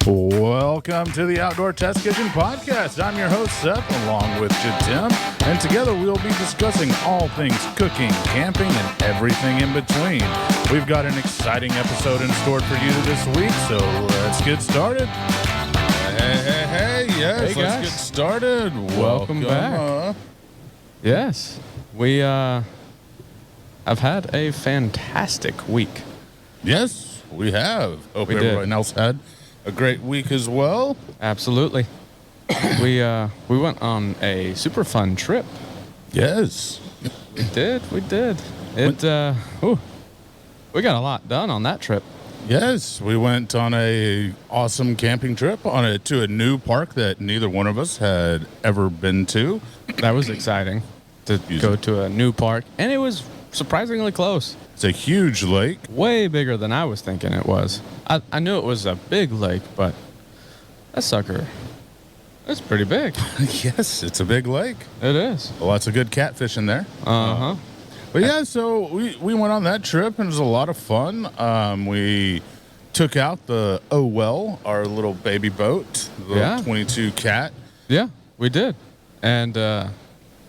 Welcome to the Outdoor Test Kitchen Podcast. I'm your host, Seth, along with Tim, and together we'll be discussing all things cooking, camping, and everything in between. We've got an exciting episode in store for you this week, so let's get started. Hey, yes, hey, let's get started. Welcome back. Yes, we have had a fantastic week. Yes, we have. Hope We everyone did. else had a great week as well. Absolutely. We went on a super fun trip. Yes. We did. We got a lot done on that trip. Yes, we went on a awesome camping trip to a new park that neither one of us had ever been to. That was exciting to go to a new park, and it was surprisingly close. It's a huge lake. Way bigger than I was thinking it was. I knew it was a big lake, but that sucker, it's pretty big. Yes, it's a big lake. It is. Lots of good catfish in there. Uh-huh. But yeah, so we went on that trip, and it was a lot of fun. We took out the our little baby boat, the 22 cat. Yeah, we did. And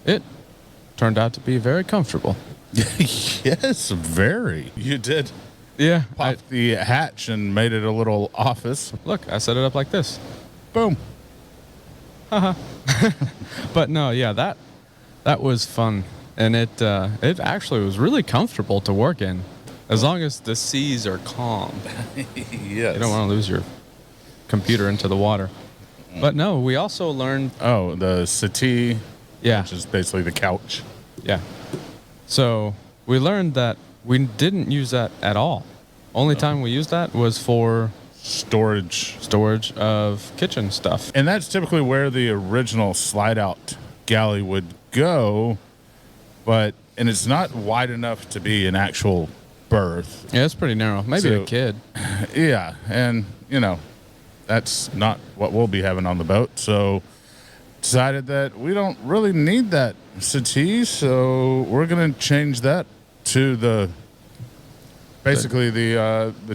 it turned out to be very comfortable. Yes, very. You did Yeah. pop the hatch and made it a little office. Look, I set it up like this. Boom. But no, yeah, that was fun. And it actually was really comfortable to work in, as long as the seas are calm. Yes. You don't want to lose your computer into the water. But no, we also learned. Oh, the settee, Yeah. which is basically the couch. Yeah. So we learned that we didn't use that at all. Only time we used that was for Storage. of kitchen stuff. And that's typically where the original slide-out galley would go, and it's not wide enough to be an actual berth. Yeah, it's pretty narrow. Maybe So- a kid. Yeah, and, that's not what we'll be having on the boat, so decided that we don't really need that settee, so we're going to change that to the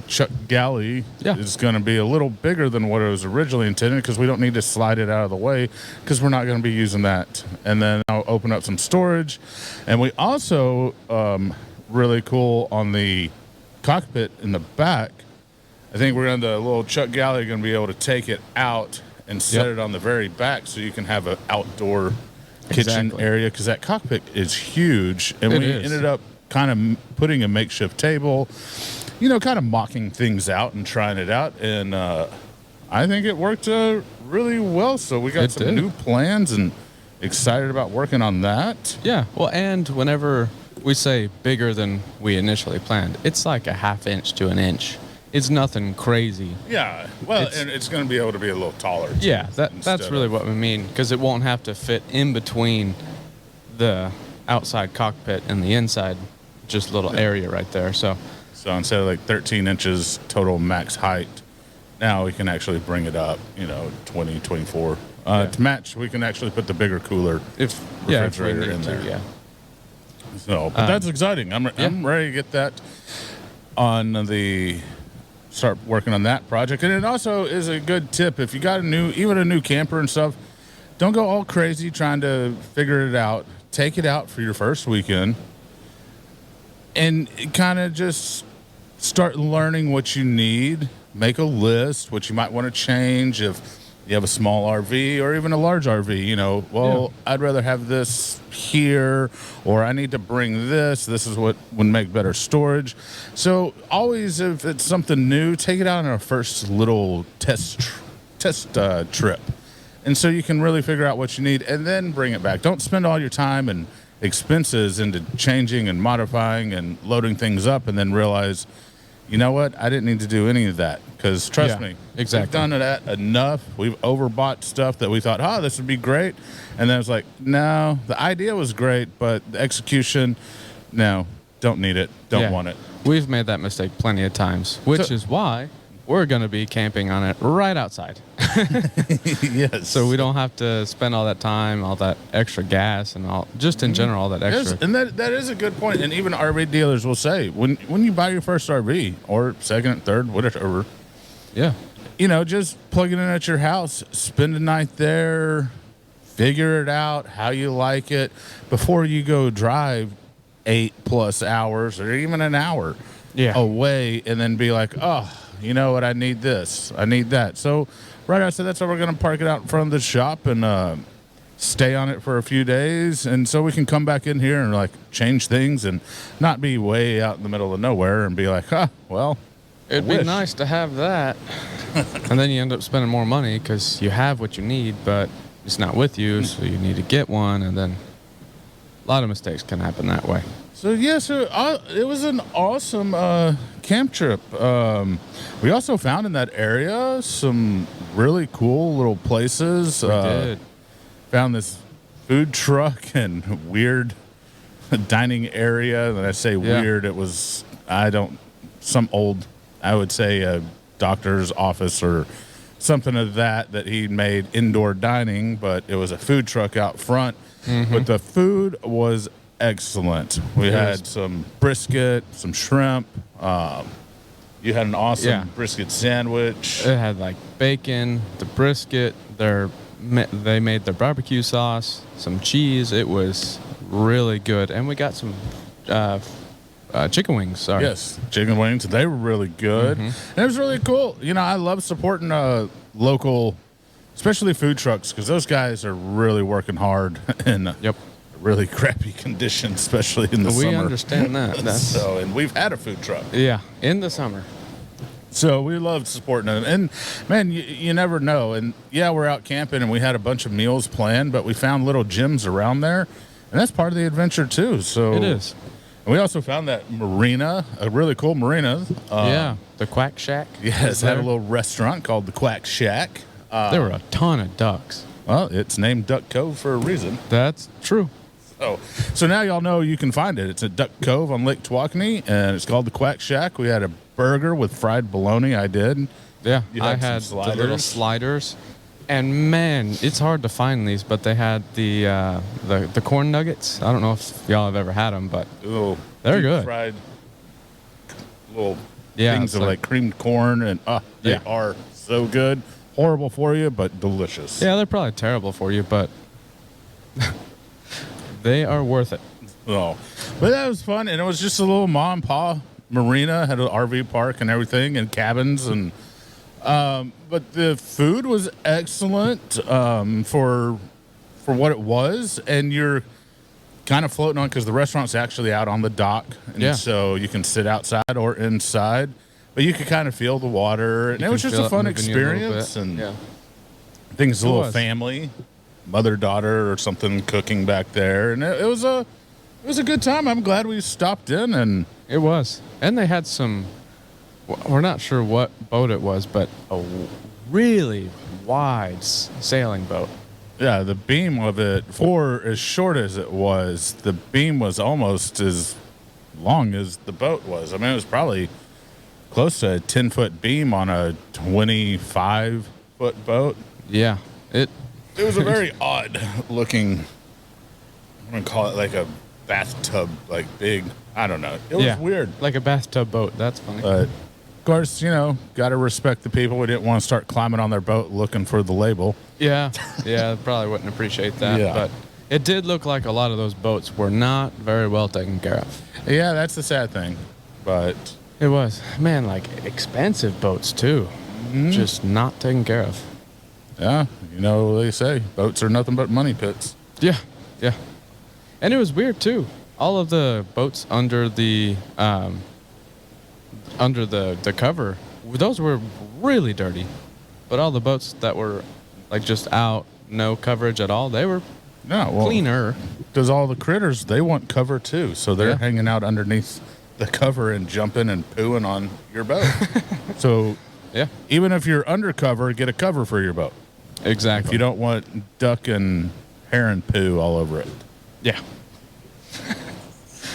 Chuck galley. Yeah. Is going to be a little bigger than what it was originally intended, because we don't need to slide it out of the way, because we're not going to be using that. And then I'll open up some storage. And we also, really cool on the cockpit in the back, I think we're going to, the little Chuck galley, going to be able to take it out and set it on the very back, so you can have an outdoor kitchen Exactly. area, because that cockpit is huge. And It we is. ended up kind of putting a makeshift table, kind of mocking things out and trying it out. And I think it worked really well. So we got It some did. new plans and excited about working on that. Yeah. Well, and whenever we say bigger than we initially planned, it's like a half inch to an inch. It's nothing crazy. Yeah. Well, and it's going to be able to be a little taller, too, Yeah, that's instead really of- what we mean, because it won't have to fit in between the outside cockpit and the inside, just a little area right there. So So instead of like 13 inches total max height, now we can actually bring it up, 20, 24. To match, we can actually put the bigger cooler if refrigerator we need in to, there. yeah. So, but that's exciting. I'm ready to get that start working on that project. And it also is a good tip if you got even a new camper and stuff, don't go all crazy trying to figure it out. Take it out for your first weekend and kind of just start learning what you need. Make a list, what you might want to change if you have a small RV or even a large RV. I'd rather have this here, or I need to bring this. This is what would make better storage. So always, if it's something new, take it out on a first little test trip. And so you can really figure out what you need and then bring it back. Don't spend all your time and expenses into changing and modifying and loading things up and then realize, you know what, I didn't need to do any of that. Because trust me, exactly. we've done that enough. We've overbought stuff that we thought, this would be great. And then it's like, no, the idea was great, but the execution, no, don't need it, don't want it. We've made that mistake plenty of times, which is why we're going to be camping on it right outside. Yes. So we don't have to spend all that time, all that extra gas, and just in general, all that extra. Yes, and that is a good point. And even RV dealers will say, when you buy your first RV or second, third, whatever, Yeah. just plug it in at your house, spend a night there, figure it out how you like it before you go drive 8+ hours or even an hour away and then be like, oh, you know what? I need this. I need that. So right outside, that's why we're going to park it out in front of the shop and stay on it for a few days. And so we can come back in here and like change things and not be way out in the middle of nowhere and be like, well, it'd be nice to have that. And then you end up spending more money because you have what you need, but it's not with you. So you need to get one. And then a lot of mistakes can happen that way. So, it was an awesome camp trip. We also found in that area some really cool little places. We did. Found this food truck and weird dining area. And I say weird, it was, some old, I would say, a doctor's office or something of that he made indoor dining, but it was a food truck out front. But the food was excellent. We had some brisket, some shrimp. You had an awesome brisket sandwich. It had like bacon, the brisket, they made their barbecue sauce, some cheese. It was really good. And we got some chicken wings. Sorry. Yes, chicken wings. They were really good. And it was really cool. I love supporting local, especially food trucks, because those guys are really working hard in really crappy conditions, especially in the summer. We understand that. And we've had a food truck. Yeah, in the summer. So we love supporting them. And, man, you never know. And, we're out camping, and we had a bunch of meals planned, but we found little gyms around there, and that's part of the adventure, too. So it is. And we also found that marina, a really cool marina. The Quack Shack. Yes, had a little restaurant called the Quack Shack. There were a ton of ducks. Well, it's named Duck Cove for a reason. That's true. So now y'all know you can find it. It's at Duck Cove on Lake Tawakoni, and it's called the Quack Shack. We had a burger with fried bologna. I did. Yeah, I had the little sliders. And, man, it's hard to find these, but they had the corn nuggets. I don't know if y'all have ever had them, but they're good. Fried little things of like creamed corn, and they are so good. Horrible for you, but delicious. Yeah, they're probably terrible for you, but they are worth it. But that was fun, and it was just a little mom and pa marina, had an RV park and everything, and cabins, and but the food was excellent for what it was, and you're kind of floating on because the restaurant's actually out on the dock, and so you can sit outside or inside, but you could kind of feel the water, and it was just a fun experience, and I think it's a little family, mother-daughter or something cooking back there, and it was a good time. I'm glad we stopped in, and it was, and they had some. We're not sure what boat it was, but a really wide sailing boat. Yeah, the beam of it, for as short as it was, the beam was almost as long as the boat was. I mean, it was probably close to a 10-foot beam on a 25-foot boat. Yeah. It was a very odd looking, I'm going to call it like a bathtub, like big, I don't know. It was weird. Like a bathtub boat. That's funny. But, of course, got to respect the people. We didn't want to start climbing on their boat looking for the label. Yeah, probably wouldn't appreciate that. Yeah. But it did look like a lot of those boats were not very well taken care of. Yeah, that's the sad thing. But it was. Man, like expensive boats, too. Just not taken care of. Yeah, they say boats are nothing but money pits. Yeah. And it was weird, too. All of the boats under the cover, those were really dirty. But all the boats that were like just out, no coverage at all, they were cleaner. Because all the critters, they want cover too. So they're hanging out underneath the cover and jumping and pooing on your boat. So even if you're undercover, get a cover for your boat. Exactly. If you don't want duck and heron poo all over it. Yeah.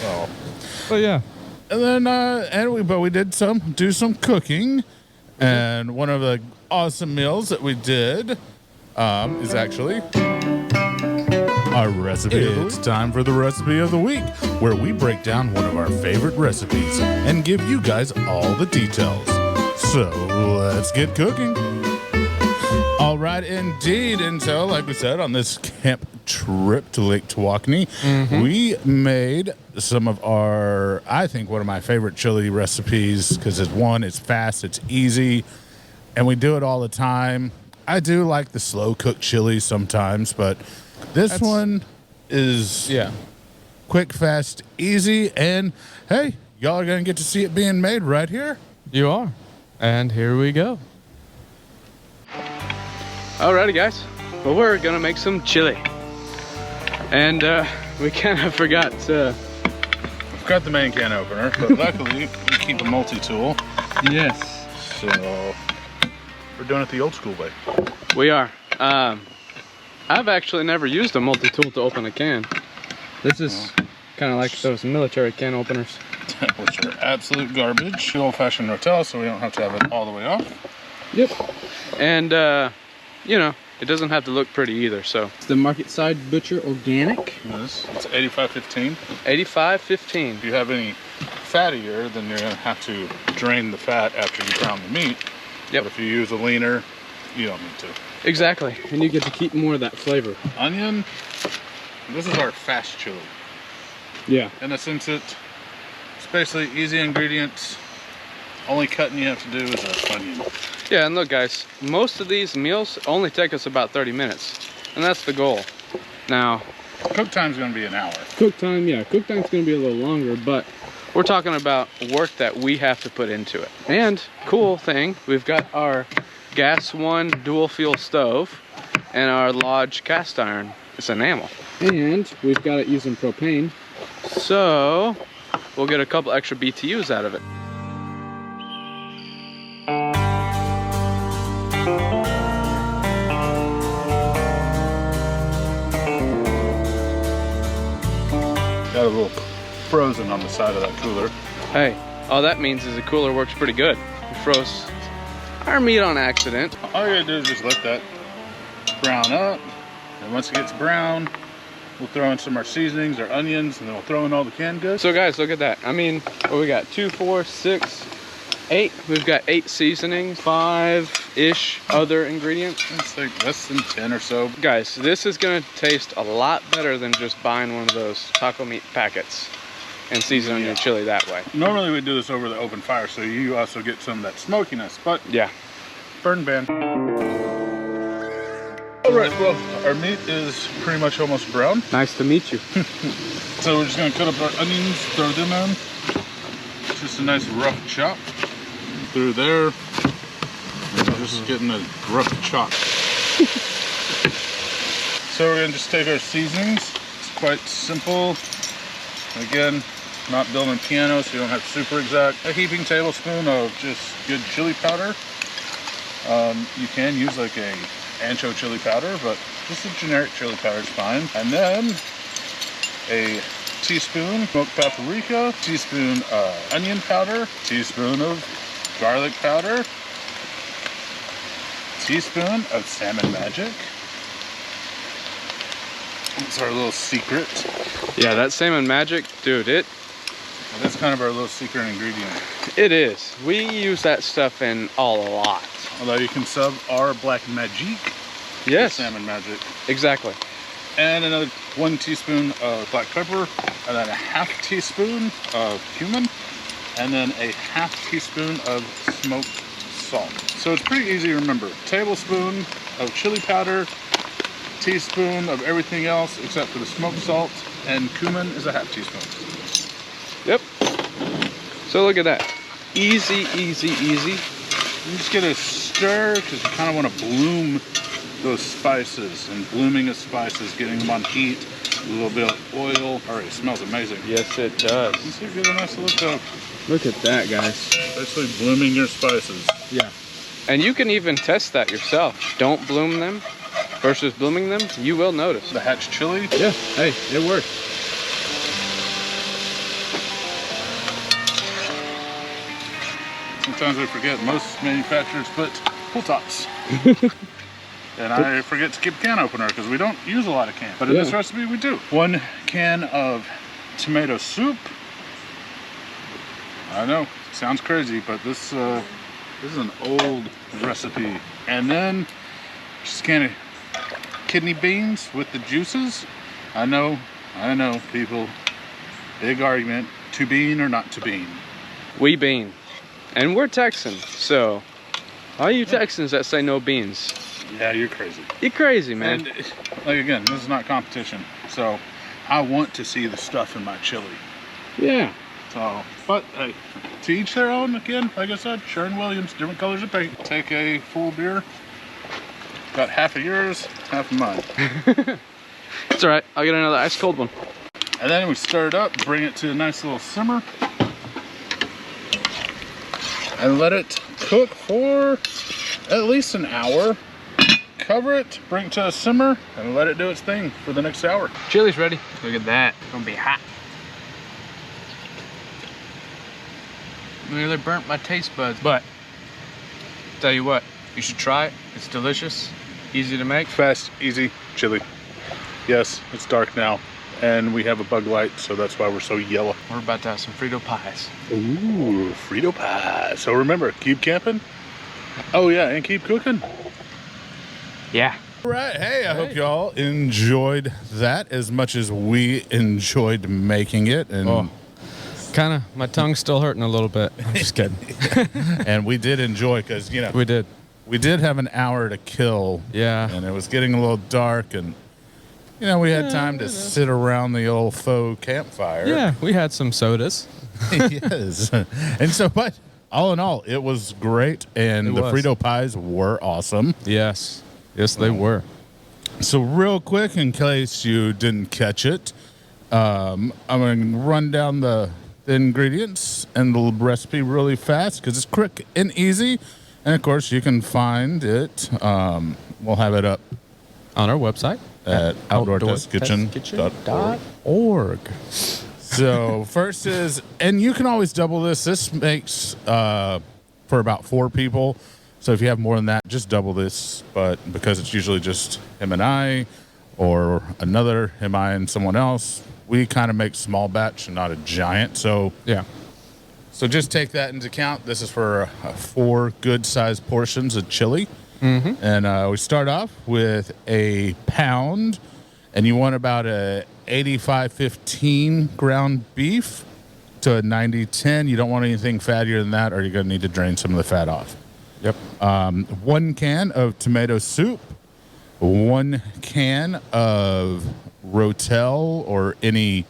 Well. But yeah. And then, but we did do some cooking, and one of the awesome meals that we did is actually our recipe. It's time for the recipe of the week, where we break down one of our favorite recipes and give you guys all the details. So let's get cooking. All right, indeed. And so, like we said, on this camp trip to Lake Tawakoni, we made some of our, I think, one of my favorite chili recipes because it's fast, it's easy, and we do it all the time. I do like the slow cooked chili sometimes, but this one is quick, fast, easy, and hey, y'all are going to get to see it being made right here. You are. And here we go. Alrighty guys, well we're gonna make some chili. And we kind of forgot the main can opener, but luckily we keep a multi-tool. Yes. So we're doing it the old school way. We are. I've actually never used a multi-tool to open a can. This is kind of like those military can openers. Which are absolute garbage. Old-fashioned Rotel, so we don't have to have it all the way off. Yep. And you know, it doesn't have to look pretty either, so. It's the Market Side Butcher Organic. Yes, it's 8515. 8515. If you have any fattier, then you're gonna have to drain the fat after you brown the meat. Yep. But if you use a leaner, you don't need to. Exactly, and you get to keep more of that flavor. Onion, this is our fast chili. Yeah. In a sense, it's basically easy ingredients. Only cutting you have to do is an onion. Yeah, and look guys, most of these meals only take us about 30 minutes, and that's the goal. Now, cook time's gonna be an hour. Cook time's gonna be a little longer, but we're talking about work that we have to put into it. And cool thing, we've got our gas one dual fuel stove and our Lodge cast iron. It's enamel. And we've got it using propane, so we'll get a couple extra BTUs out of it. Got a little frozen on the side of that cooler. Hey, all that means is the cooler works pretty good. We froze our meat on accident. All you gotta do is just let that brown up. And once it gets brown, we'll throw in some of our seasonings, our onions, and then we'll throw in all the canned goods. So guys, look at that. I mean, what we got? 2, 4, 6, 8. We've got 8 seasonings, 5-ish other ingredients. It's like less than 10 or so. Guys, this is gonna taste a lot better than just buying one of those taco meat packets and seasoning your chili that way. Normally we do this over the open fire, so you also get some of that smokiness, but yeah, burn ban. All right, well, our meat is pretty much almost brown. Nice to meet you. So we're just gonna cut up our onions, throw them in. It's just a nice rough chop through there. We're just getting a rough chop. So we're gonna just take our seasonings. It's quite simple. Again, not building piano, so you don't have super exact. A heaping tablespoon of just good chili powder. You can use like a ancho chili powder, but just a generic chili powder is fine. And then a teaspoon smoked paprika, teaspoon onion powder, teaspoon of garlic powder, teaspoon of salmon magic. It's our little secret. Yeah, that salmon magic, dude, That's kind of our little secret ingredient. It is. We use that stuff in a lot. Although you can sub our black magic. Yes. Salmon magic. Exactly. And another 1 teaspoon of black pepper, and then a ½ teaspoon of cumin, and then a ½ teaspoon of smoked salt. So it's pretty easy to remember. Tablespoon of chili powder, teaspoon of everything else except for the smoked salt, and cumin is a ½ teaspoon. Yep. So look at that. Easy, easy, easy. You just get a stir because you kind of want to bloom those spices, and blooming of spices, getting them on heat, a little bit of oil. Already smells amazing. Yes, it does. You see, get a nice look up. Look at that, guys. Especially blooming your spices. Yeah. And you can even test that yourself. Don't bloom them versus blooming them. You will notice. The hatch chili. Yeah. Hey, it works. Sometimes I forget most manufacturers put pull tops. And I forget to keep a can opener because we don't use a lot of cans. But in this recipe we do. 1 can of tomato soup. I know, sounds crazy, but this is an old recipe. And then Just can of kidney beans with the juices. I know, people. Big argument, to bean or not to bean. We bean. And we're Texan, so all you Texans that say no beans. Yeah, you're crazy. You're crazy, man. And, like, again, this is not competition. So I want to see the stuff in my chili. Yeah. So, but hey, to each their own. Again, like I said, Sherwin-Williams, different colors of paint. Take a full beer. Got half of yours, half of mine. It's all right. I'll get another ice cold one. And then we stir it up, bring it to a nice little simmer. And let it cook for at least an hour. Cover it, bring it to a simmer, and let it do its thing for the next hour. Chili's ready. Look at that. It's gonna be hot. Nearly burnt my taste buds, but tell you what, you should try it. It's delicious, easy to make. Fast, easy chili. Yes, it's dark now, and we have a bug light, so that's why we're so yellow. We're about to have some Frito pies. Ooh, Frito pie. So remember, keep camping. Oh yeah, and keep cooking. Yeah. All right. Hey, I hope y'all enjoyed that as much as we enjoyed making it. And kind of, my tongue's still hurting a little bit. I'm just kidding. And we did enjoy because, you know, We did have an hour to kill. Yeah. And it was getting a little dark, and you know, we had time to sit around the old faux campfire. Yeah, we had some sodas. Yes. And so, but all in all, it was great, and the Frito pies were awesome. Yes. Yes, they were. So real quick, in case you didn't catch it, I'm going to run down the ingredients and the recipe really fast because it's quick and easy. And, of course, you can find it. We'll have it up On our website. at outdoortestkitchen.org. So first is, and you can always double this. This makes for about 4 people. So if you have more than that, just double this. But because it's usually just him and I, or another him, I, and someone else, we kind of make small batch and not a giant. So Yeah. so just take that into account. This is for 4 good-sized portions of chili. Mm-hmm. And we start off with a pound, and you want about a 85-15 ground beef to a 90-10. You don't want anything fattier than that, or you're going to need to drain some of the fat off. Yep. 1 can of tomato soup, 1 can of Rotel or any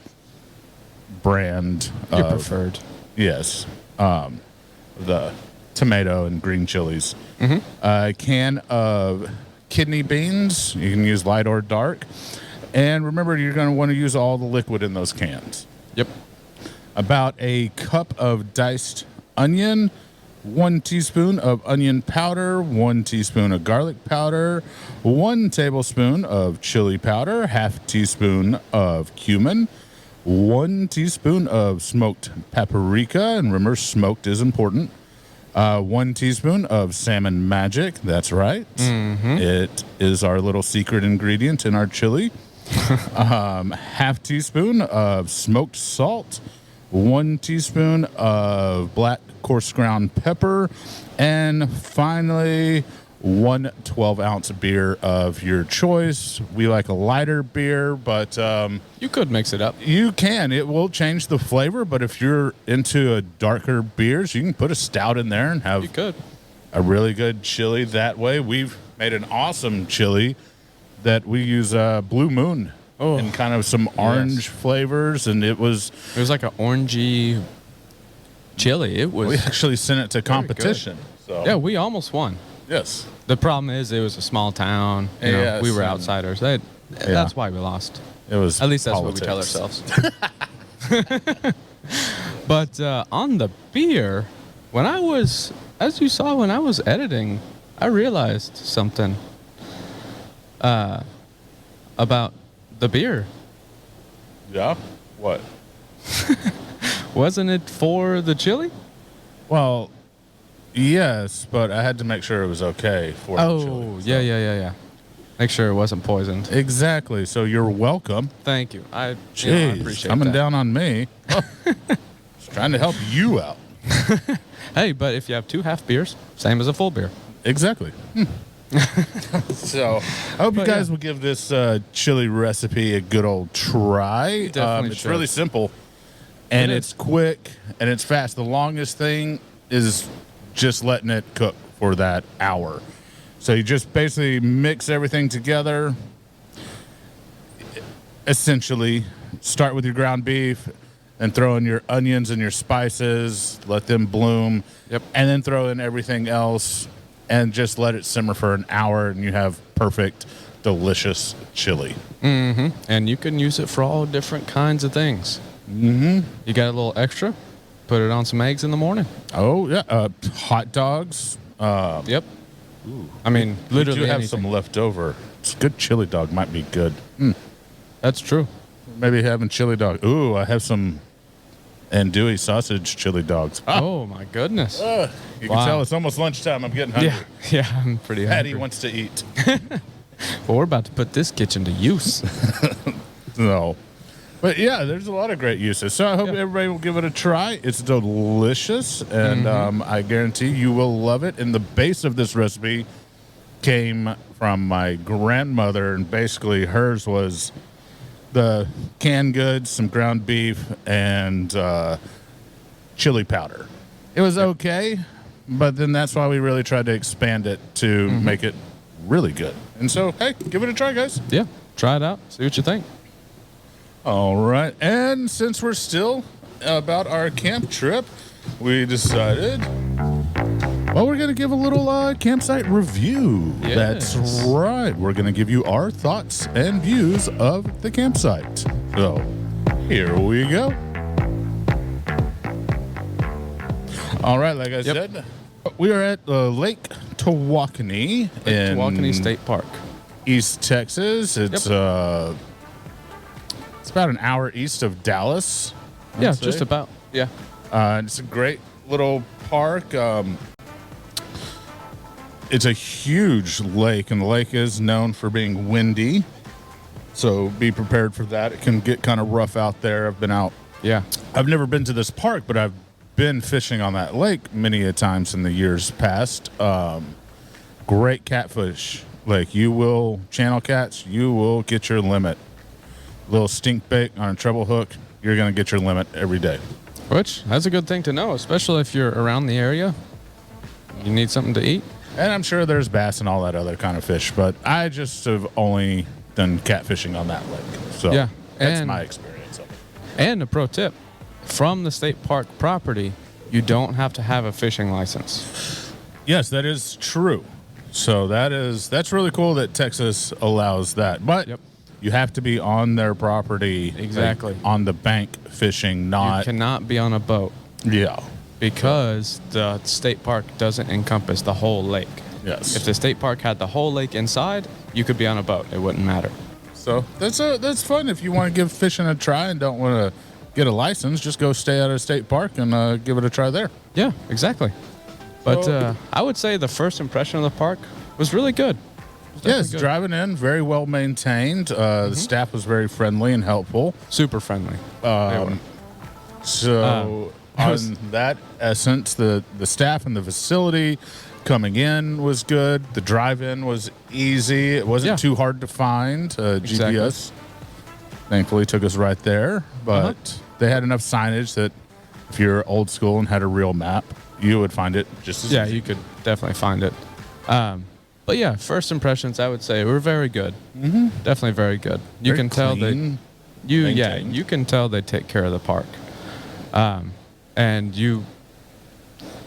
brand Your of preferred. Yes. The tomato and green chilies. Mm-hmm. A can of kidney beans. You can use light or dark. And remember, you're going to want to use all the liquid in those cans. Yep. About a cup of diced onion, 1 teaspoon of onion powder, 1 teaspoon of garlic powder, 1 tablespoon of chili powder, half teaspoon of cumin, 1 teaspoon of smoked paprika, and remember, smoked is important. 1 teaspoon of salmon magic. That's right. Mm-hmm. It is our little secret ingredient in our chili. Half teaspoon of smoked salt, 1 teaspoon of black coarse ground pepper, and finally 1 12-ounce beer of your choice. We like a lighter beer, but You could mix it up. you can. It will change the flavor, but if you're into a darker beers, you can put a stout in there and You have could. a really good chili that way. We've made an awesome chili that we use Blue Moon and kind of some orange flavors, and it was like an orangey chili. It was. we actually sent it to competition. So Yeah, we almost won. yes. The problem is it was a small town. You know, Yes, we were and- outsiders. That's why we lost. It was At least that's politics. what we tell ourselves. But on the beer, as you saw when I was editing, I realized something about the beer. Yeah. What? Wasn't it for the chili? Well, yes, but I had to make sure it was okay for the chili. So- yeah. Make sure it wasn't poisoned. Exactly. So you're welcome. Thank you. I Jeez, appreciate coming that. down on me. Just trying to help you out. Hey, but if you have 2 half beers, same as a full beer. Exactly. So I hope you guys will give this chili recipe a good old try. Definitely it's should. really simple, and It it's quick, and it's fast. The longest thing is just letting it cook for that hour. So you just basically mix everything together. Essentially, start with your ground beef and throw in your onions and your spices, let them bloom, Yep. and then throw in everything else and just let it simmer for an hour, and you have perfect, delicious chili. And you can use it for all different kinds of things. You got a little extra, put it on some eggs in the morning. Oh, yeah. Hot dogs. Yep. I mean, We literally do have anything. some left over. It's good chili dog might be good. That's true. Maybe having chili dog. Ooh, I have some andouille sausage chili dogs. Oh my goodness. You Wow. can tell it's almost lunchtime. I'm getting hungry. Yeah, I'm pretty Patty hungry. wants to eat. Well, we're about to put this kitchen to use. No. But yeah, there's a lot of great uses. So I hope everybody will give it a try. It's delicious, and I guarantee you will love it. And the base of this recipe came from my grandmother, and basically hers was the canned goods, some ground beef, and chili powder. It was okay, but then that's why we really tried to expand it to make it really good. And so, hey, give it a try, guys. Yeah, try it out. See what you think. All right. And since we're still about our camp trip, we decided, well, we're going to give a little campsite review. Yes. That's right. We're going to give you our thoughts and views of the campsite. So here we go. All right. Like I said, we are at Lake Tawakoni in Tawakoni State Park. East Texas. It's it's about an hour east of Dallas. I'd Yeah, say. just about. Yeah. It's a great little park. It's a huge lake, and the lake is known for being windy. So be prepared for that. It can get kind of rough out there. I've been out. Yeah. I've never been to this park, but I've been fishing on that lake many a times in the years past. Great catfish. Like, you will channel cats, you will get your limit. Little stink bait on a treble hook, you're going to get your limit every day. Which, that's a good thing to know, especially if you're around the area. You need something to eat. And I'm sure there's bass and all that other kind of fish, but I just have only done catfishing on that lake. So Yeah, that's and- my experience of it. And a pro tip, from the state park property, you don't have to have a fishing license. Yes, that is true. So that's really cool that Texas allows that. But Yep. you have to be on their property. Exactly. Like, on the bank fishing, You not. cannot be on a boat Yeah. because the state park doesn't encompass the whole lake. Yes. If the state park had the whole lake inside, you could be on a boat. It wouldn't matter. So that's fun. If you want to give fishing a try and don't want to get a license, just go stay at a state park and give it a try there. Yeah, exactly. But So- I would say the first impression of the park was really good. Yes, good. driving in, very well maintained. The staff was very friendly and helpful. Super friendly. So on that essence, the staff and the facility coming in was good. The drive-in was easy. It wasn't Yeah. too hard to find. Exactly. GPS thankfully took us right there, but they had enough signage that if you're old school and had a real map, you would find it just as Yeah, easy. you could definitely find it. But yeah, first impressions, I would say, were very good. Definitely very good. You Very can tell clean, that you can tell they take care of the park. And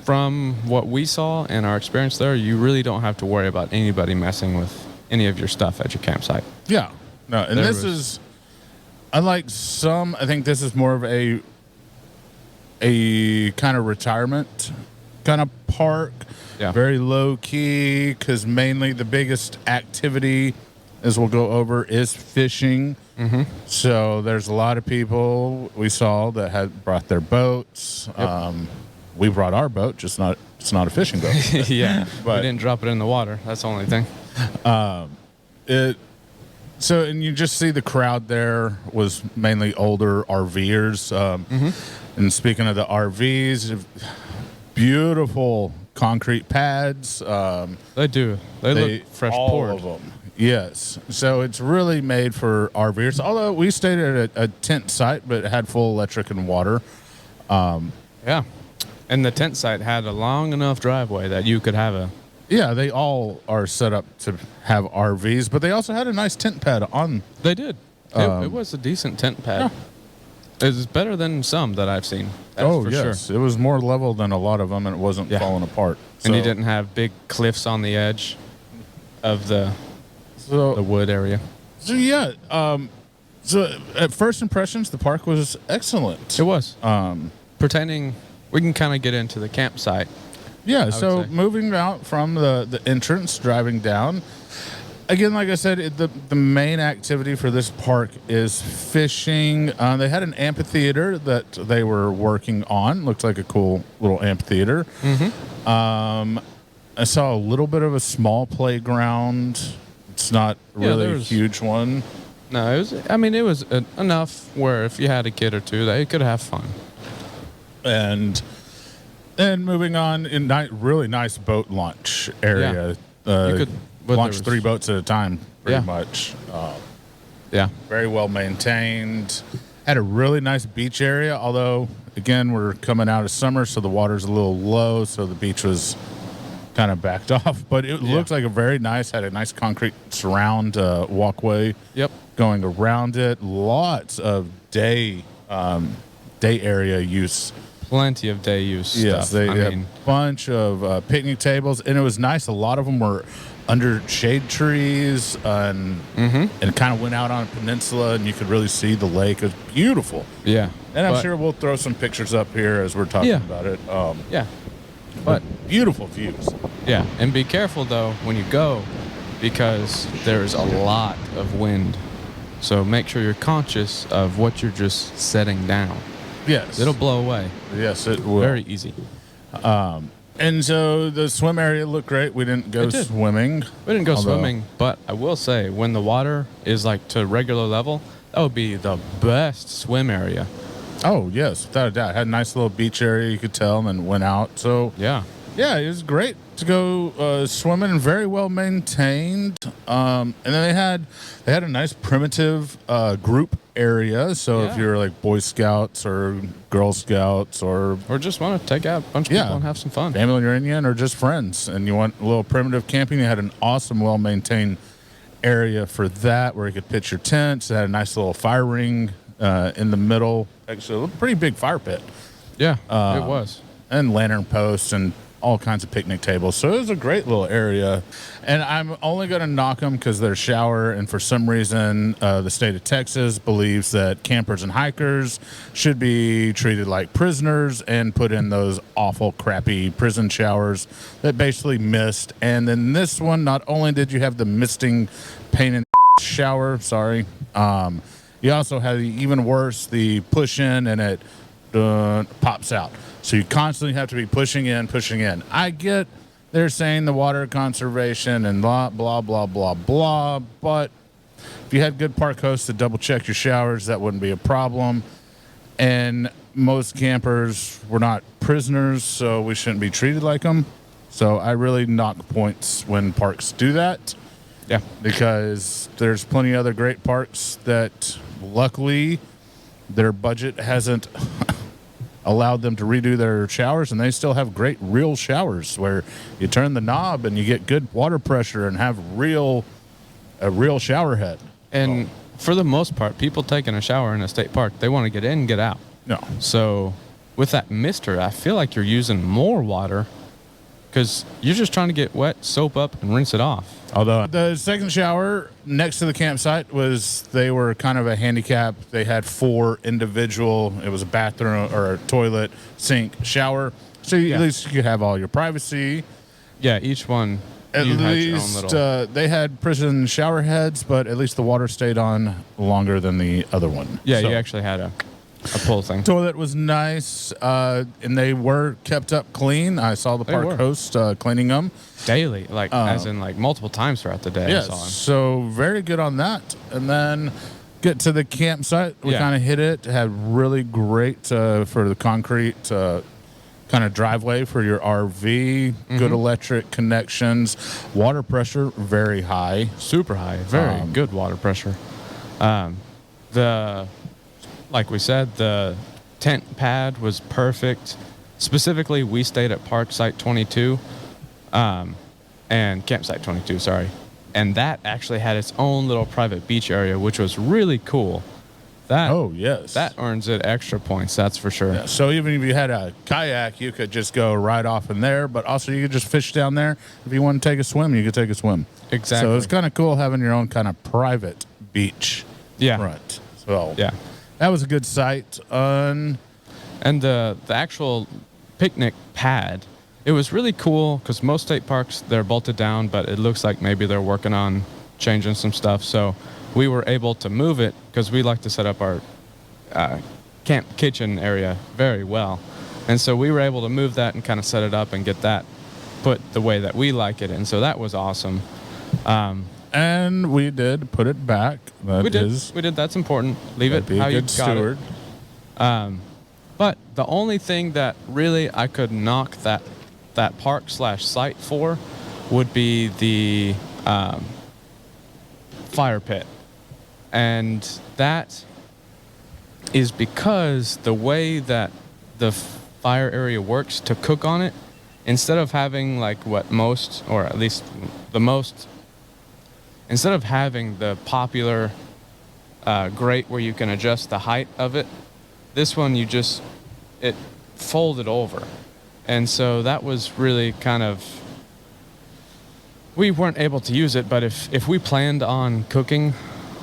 from what we saw and our experience there, you really don't have to worry about anybody messing with any of your stuff at your campsite. Yeah. No, and There this was- is unlike some, I think this is more of a kind of retirement kind of park. Yeah. Very low key, because mainly the biggest activity, as we'll go over, is fishing. So there's a lot of people we saw that had brought their boats. We brought our boat, it's not a fishing boat. Yeah, But- we didn't drop it in the water. That's the only thing. So, and you just see the crowd there was mainly older RVers. And speaking of the RVs, beautiful concrete pads. They do. They look fresh all poured. of them. Yes. So it's really made for RVers. Although we stayed at a tent site, but it had full electric and water. Yeah. And the tent site had a long enough driveway that you could have a... Yeah, they all are set up to have RVs, but they also had a nice tent pad on. They did. It was a decent tent pad. Yeah. It's better than some that I've seen. That's for yes. sure. It was more level than a lot of them, and it wasn't falling apart. And you didn't have big cliffs on the edge of the wood area. So, yeah. So, at first impressions, the park was excellent. It was. Pertaining, we can kind of get into the campsite. Yeah, so moving out from the entrance, driving down. Again, like I said, the main activity for this park is fishing. They had an amphitheater that they were working on. Looked like a cool little amphitheater. Mm-hmm. I saw a little bit of a small playground. It's not really a huge one. No, it was enough where if you had a kid or two, they could have fun. And then moving on, really nice boat launch area. You could launch 3 boats at a time, pretty much. Very well maintained. Had a really nice beach area, although, again, we're coming out of summer, so the water's a little low, so the beach was kind of backed off. But it looked like had a nice concrete surround walkway going around it. Lots of day area use. Plenty of day use yes, stuff. They had a bunch of picnic tables, and it was nice. A lot of them were under shade trees and kind of went out on a peninsula, and you could really see the lake. It was beautiful. Yeah. And I'm sure we'll throw some pictures up here as we're talking about it. But beautiful views. Yeah, and be careful, though, when you go, because there's a lot of wind. So make sure you're conscious of what you're just setting down. Yes. It'll blow away. Yes, it will. Very easy. And so the swim area looked great. We didn't go swimming. We didn't go swimming, but I will say, when the water is like to regular level, that would be the best swim area. Oh, yes, without a doubt. It had a nice little beach area, you could tell, and then went out. So, yeah, it was great to go swimming, and very well maintained. And then they had a nice primitive group area. So if you're like Boy Scouts or Girl Scouts or just want to take out a bunch of people and have some fun, family reunion, or just friends, and you want a little primitive camping, you had an awesome, well maintained area for that where you could pitch your tents. It had a nice little fire ring in the middle. Actually, a pretty big fire pit. Yeah, it was. And lantern posts and all kinds of picnic tables. So it was a great little area. And I'm only going to knock them because they're shower. And for some reason, the state of Texas believes that campers and hikers should be treated like prisoners and put in those awful, crappy prison showers that basically mist. And then this one, not only did you have the misting pain in the shower, you also had even worse, the push in and it pops out. So you constantly have to be pushing in. I get they're saying the water conservation and blah, blah, blah, blah, blah. But if you had good park hosts to double check your showers, that wouldn't be a problem. And most campers were not prisoners, so we shouldn't be treated like them. So I really knock points when parks do that. Yeah. Because there's plenty of other great parks that luckily their budget hasn't allowed them to redo their showers, and they still have great real showers where you turn the knob and you get good water pressure and have a real shower head. And for the most part, people taking a shower in a state park, they want to get in and get out. No. So with that mister, I feel like you're using more water because you're just trying to get wet, soap up, and rinse it off. Although the second shower next to the campsite they were kind of a handicap. They had 4 individual, it was a bathroom or a toilet, sink, shower. So at least you could have all your privacy. Yeah, each one. At least they had prison shower heads, but at least the water stayed on longer than the other one. Yeah, you actually had a pull thing. Toilet was nice, and they were kept up clean. I saw the park host cleaning them daily, as in multiple times throughout the day. Yes, I saw him. so very good on that. And then get to the campsite. We kind of hit it. Had really great for the concrete kind of driveway for your RV. Good electric connections. Water pressure very high. Super high. Very good water pressure. Like we said, the tent pad was perfect. Specifically, we stayed at Park Site 22 and Campsite 22, sorry. And that actually had its own little private beach area, which was really cool. That earns it extra points, that's for sure. Yeah, so even if you had a kayak, you could just go right off in there, but also you could just fish down there. If you want to take a swim, you could take a swim. Exactly. So it's kind of cool having your own kind of private beach front. So yeah, that was a good site. And the actual picnic pad, it was really cool because most state parks, they're bolted down, but it looks like maybe they're working on changing some stuff. So we were able to move it because we like to set up our camp kitchen area very well. And so we were able to move that and kind of set it up and get that put the way that we like it. And so that was awesome. And we did put it back. We did. That's important. Leave it how you got steward. it. But the only thing that really I could knock that park/site for would be the fire pit. And that is because the way that the fire area works to cook on it, instead of having instead of having the popular grate where you can adjust the height of it, this one it folded over. And so that was really we weren't able to use it, but if we planned on cooking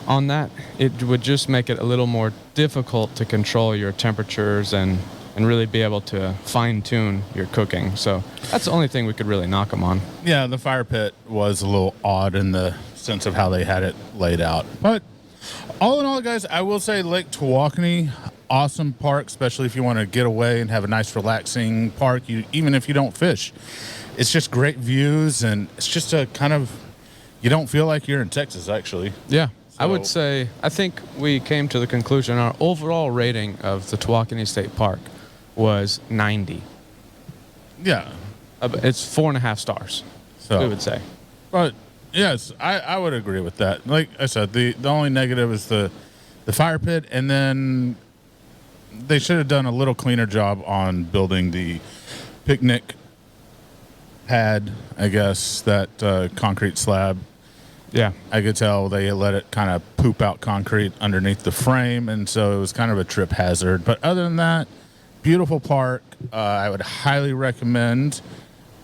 on that, it would just make it a little more difficult to control your temperatures and really be able to fine-tune your cooking. So that's the only thing we could really knock them on. Yeah, the fire pit was a little odd in the sense of how they had it laid out. But all in all, guys, I will say Lake Tawakoni, awesome park, especially if you want to get away and have a nice relaxing park, even if you don't fish. It's just great views, and it's just a kind of, you don't feel like you're in Texas, actually. Yeah. I would say, I think we came to the conclusion our overall rating of the Tawakoni State Park was 90. Yeah. It's 4.5 stars, we would say. But, yes, I would agree with that. Like I said, the only negative is the fire pit, and then they should have done a little cleaner job on building the picnic pad, I guess, that concrete slab. Yeah. I could tell they let it kind of poop out concrete underneath the frame, and so it was kind of a trip hazard. But other than that, beautiful park. I would highly recommend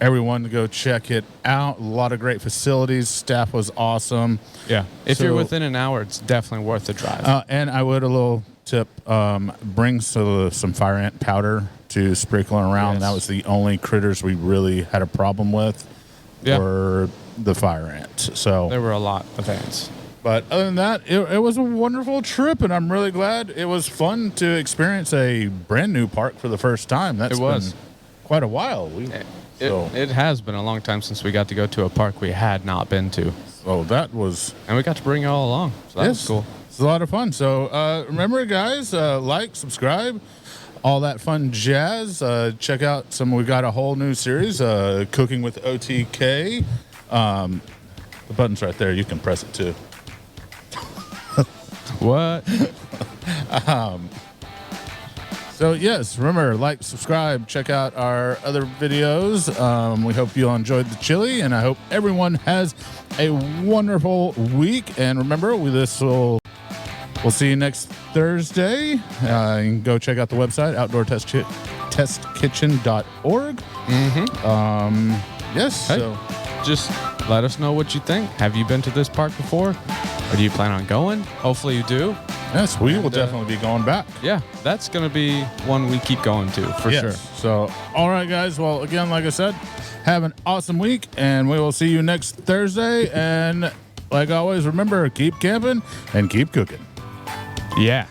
everyone to go check it out. A lot of great facilities. Staff was awesome. Yeah. If you're within an hour, it's definitely worth the drive. And I would, a little tip, bring some fire ant powder to sprinkle around. Yes. That was the only critters we really had a problem with. Yeah. Were the fire ants. So there were a lot of ants. But other than that, it was a wonderful trip, and I'm really glad. It was fun to experience a brand new park for the first time. That's been quite a while. It has been a long time since we got to go to a park we had not been to. So that was... And we got to bring you all along. So that was cool. It's a lot of fun. So remember, guys, like, subscribe, all that fun jazz. Check out we've got a whole new series, Cooking with OTK. The button's right there. You can press it too. What? So yes, remember, like, subscribe, check out our other videos. We hope you all enjoyed the chili, and I hope everyone has a wonderful week. And remember, we'll see you next Thursday. You can go check out the website, outdoortestkitchen.org. Yes. Hey, so just let us know what you think. Have you been to this park before? Or do you plan on going? Hopefully you do. Yes, we will definitely be going back. Yeah, that's going to be one we keep going to, for sure. So, all right, guys. Well, again, like I said, have an awesome week, and we will see you next Thursday. And like always, remember, keep camping and keep cooking. Yeah.